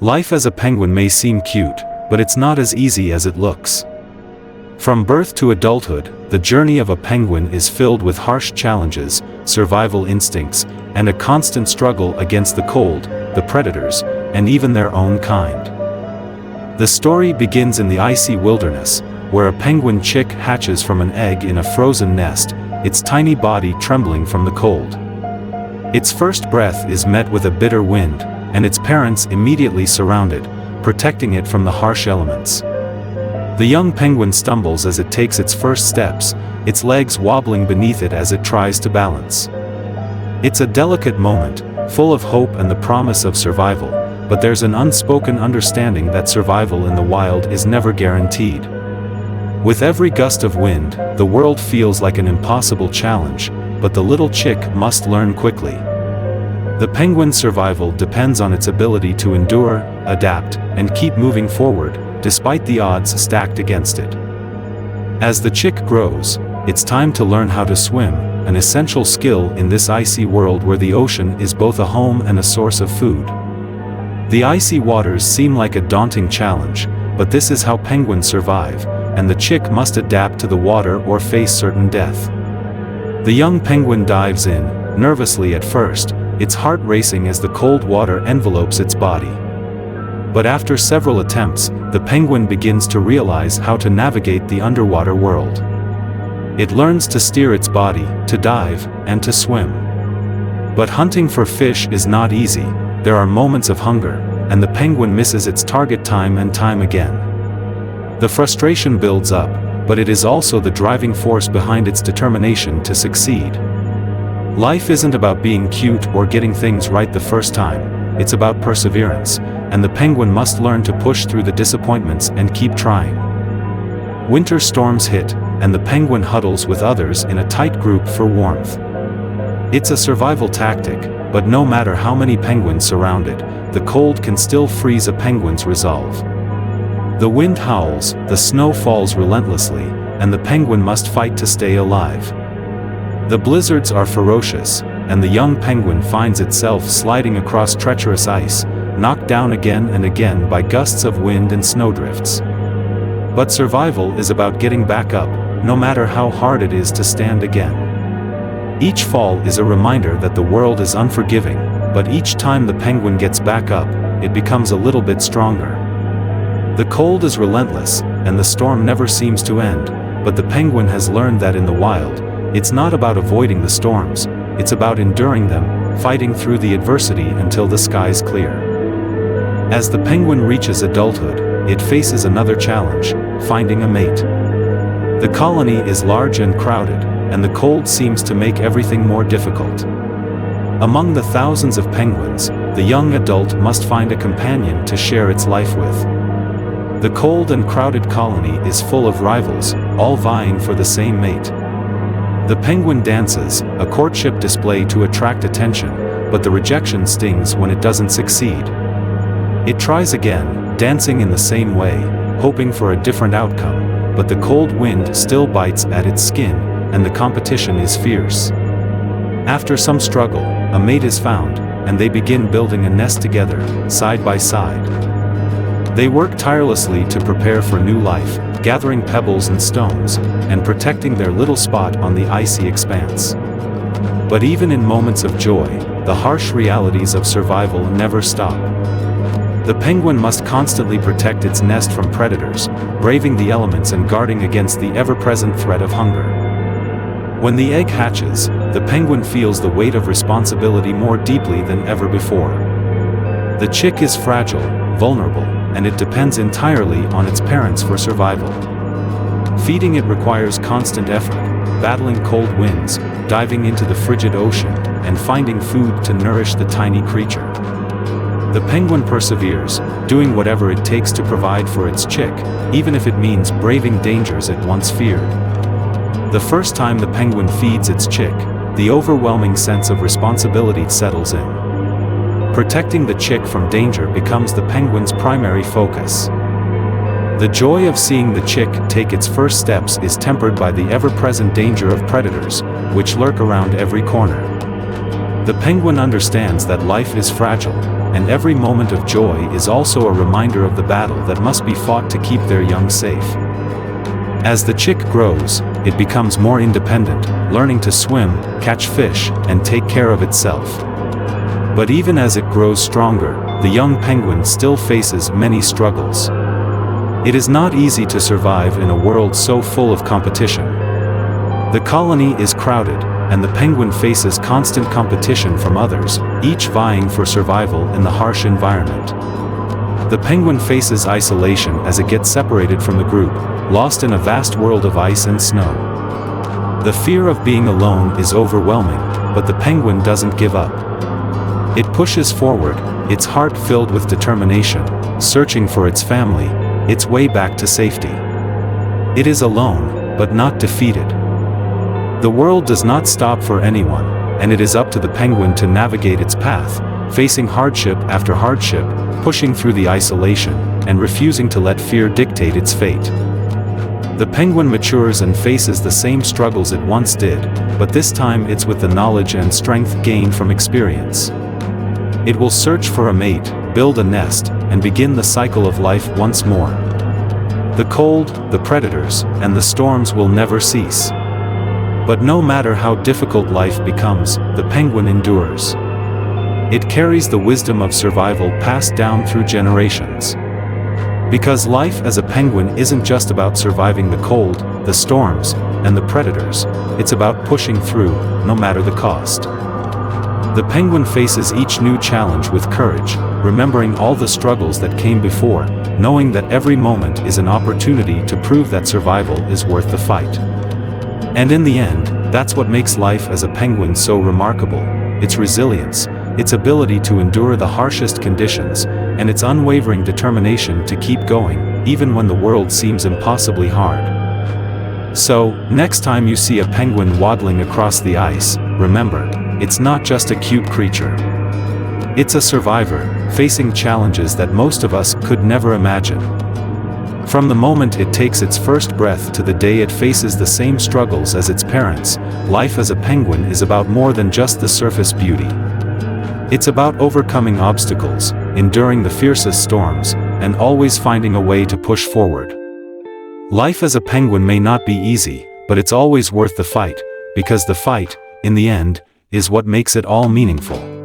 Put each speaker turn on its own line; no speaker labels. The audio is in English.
Life as a penguin may seem cute, but it's not as easy as it looks. From birth to adulthood, the journey of a penguin is filled with harsh challenges, survival instincts, and a constant struggle against the cold, the predators, and even their own kind. The story begins in the icy wilderness, where a penguin chick hatches from an egg in a frozen nest, its tiny body trembling from the cold. Its first breath is met with a bitter wind, and its parents immediately surround it, protecting it from the harsh elements. The young penguin stumbles as it takes its first steps, its legs wobbling beneath it as it tries to balance. It's a delicate moment, full of hope and the promise of survival, but there's an unspoken understanding that survival in the wild is never guaranteed. With every gust of wind, the world feels like an impossible challenge, but the little chick must learn quickly. The penguin's survival depends on its ability to endure, adapt, and keep moving forward, despite the odds stacked against it. As the chick grows, it's time to learn how to swim, an essential skill in this icy world where the ocean is both a home and a source of food. The icy waters seem like a daunting challenge, but this is how penguins survive, and the chick must adapt to the water or face certain death. The young penguin dives in, nervously at first, its heart racing as the cold water envelopes its body. But after several attempts, the penguin begins to realize how to navigate the underwater world. It learns to steer its body, to dive, and to swim. But hunting for fish is not easy. There are moments of hunger, and the penguin misses its target time and time again. The frustration builds up, but it is also the driving force behind its determination to succeed. Life isn't about being cute or getting things right the first time, it's about perseverance, and the penguin must learn to push through the disappointments and keep trying. Winter storms hit, and the penguin huddles with others in a tight group for warmth. It's a survival tactic, but no matter how many penguins surround it, the cold can still freeze a penguin's resolve. The wind howls, the snow falls relentlessly, and the penguin must fight to stay alive. The blizzards are ferocious, and the young penguin finds itself sliding across treacherous ice, knocked down again and again by gusts of wind and snowdrifts. But survival is about getting back up, no matter how hard it is to stand again. Each fall is a reminder that the world is unforgiving, but each time the penguin gets back up, it becomes a little bit stronger. The cold is relentless, and the storm never seems to end, but the penguin has learned that in the wild, it's not about avoiding the storms, it's about enduring them, fighting through the adversity until the skies clear. As the penguin reaches adulthood, it faces another challenge, finding a mate. The colony is large and crowded, and the cold seems to make everything more difficult. Among the thousands of penguins, the young adult must find a companion to share its life with. The cold and crowded colony is full of rivals, all vying for the same mate. The penguin dances, a courtship display to attract attention, but the rejection stings when it doesn't succeed. It tries again, dancing in the same way, hoping for a different outcome, but the cold wind still bites at its skin, and the competition is fierce. After some struggle, a mate is found, and they begin building a nest together, side by side. They work tirelessly to prepare for new life, gathering pebbles and stones, and protecting their little spot on the icy expanse. But even in moments of joy, the harsh realities of survival never stop. The penguin must constantly protect its nest from predators, braving the elements and guarding against the ever-present threat of hunger. When the egg hatches, the penguin feels the weight of responsibility more deeply than ever before. The chick is fragile, vulnerable, and it depends entirely on its parents for survival. Feeding it requires constant effort, battling cold winds, diving into the frigid ocean, and finding food to nourish the tiny creature. The penguin perseveres, doing whatever it takes to provide for its chick, even if it means braving dangers it once feared. The first time the penguin feeds its chick, the overwhelming sense of responsibility settles in. Protecting the chick from danger becomes the penguin's primary focus. The joy of seeing the chick take its first steps is tempered by the ever-present danger of predators, which lurk around every corner. The penguin understands that life is fragile, and every moment of joy is also a reminder of the battle that must be fought to keep their young safe. As the chick grows, it becomes more independent, learning to swim, catch fish, and take care of itself. But even as it grows stronger, the young penguin still faces many struggles. It is not easy to survive in a world so full of competition. The colony is crowded, and the penguin faces constant competition from others, each vying for survival in the harsh environment. The penguin faces isolation as it gets separated from the group, lost in a vast world of ice and snow. The fear of being alone is overwhelming, but the penguin doesn't give up. It pushes forward, its heart filled with determination, searching for its family, its way back to safety. It is alone, but not defeated. The world does not stop for anyone, and it is up to the penguin to navigate its path, facing hardship after hardship, pushing through the isolation, and refusing to let fear dictate its fate. The penguin matures and faces the same struggles it once did, but this time it's with the knowledge and strength gained from experience. It will search for a mate, build a nest, and begin the cycle of life once more. The cold, the predators, and the storms will never cease. But no matter how difficult life becomes, the penguin endures. It carries the wisdom of survival passed down through generations. Because life as a penguin isn't just about surviving the cold, the storms, and the predators, it's about pushing through, no matter the cost. The penguin faces each new challenge with courage, remembering all the struggles that came before, knowing that every moment is an opportunity to prove that survival is worth the fight. And in the end, that's what makes life as a penguin so remarkable: its resilience, its ability to endure the harshest conditions, and its unwavering determination to keep going, even when the world seems impossibly hard. So, next time you see a penguin waddling across the ice, remember, it's not just a cute creature. It's a survivor, facing challenges that most of us could never imagine. From the moment it takes its first breath to the day it faces the same struggles as its parents, life as a penguin is about more than just the surface beauty. It's about overcoming obstacles, enduring the fiercest storms, and always finding a way to push forward. Life as a penguin may not be easy, but it's always worth the fight, because the fight, in the end, is what makes it all meaningful.